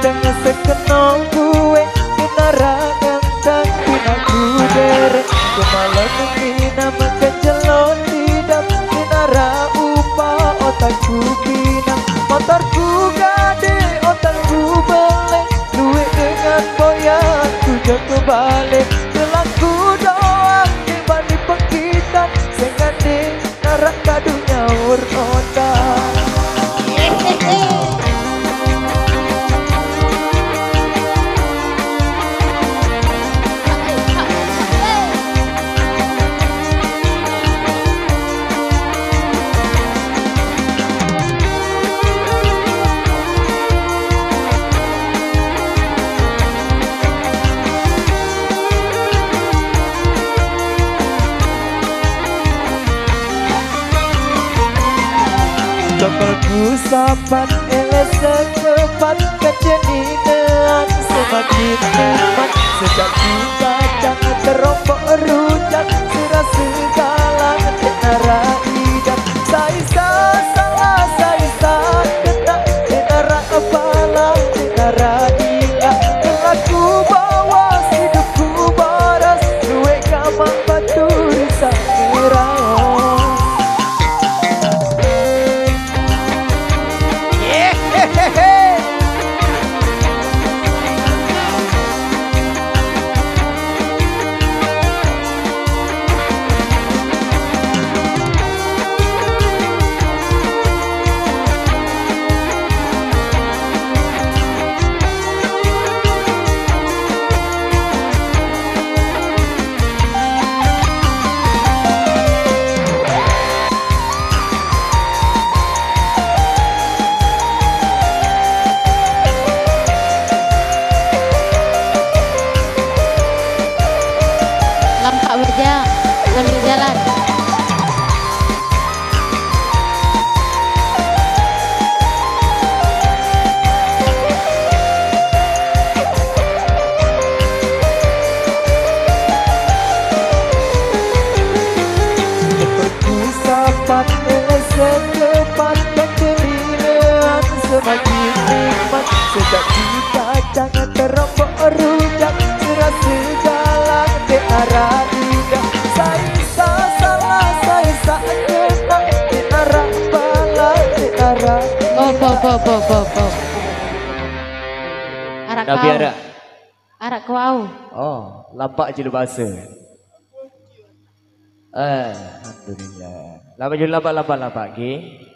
Tengah sekeno gue Kinarangan dan pinaku derek Kemalan kina mengejelon tidak Kinara upa otakku pinang Motorku gade otakku beleng Duit dengan boyan ku jago balik Gelangku doang dibanding pengkitan Senganding narak kadunya urnotan Kapalku sapat eles secepat kejenian semakin nikmat sejak kita jangan terompok rujak serah segala tenara hidup saisa salah saisa kena tenara apalah tenara indah kelaku bawa hidupku baras duit kamang batu risau merah sambil jalan. Seperti sapat secepat kejelian semakin nikmat sejak kita jangan terompok rujak serah segala ke arah indah saisa salah saisa kena ke arah bala ke arah Bo. Arak Nabi kau. arak. Arak kau. Oh, lampak je bahasa. Alhamdulillah. Lampak je lampak. Okay.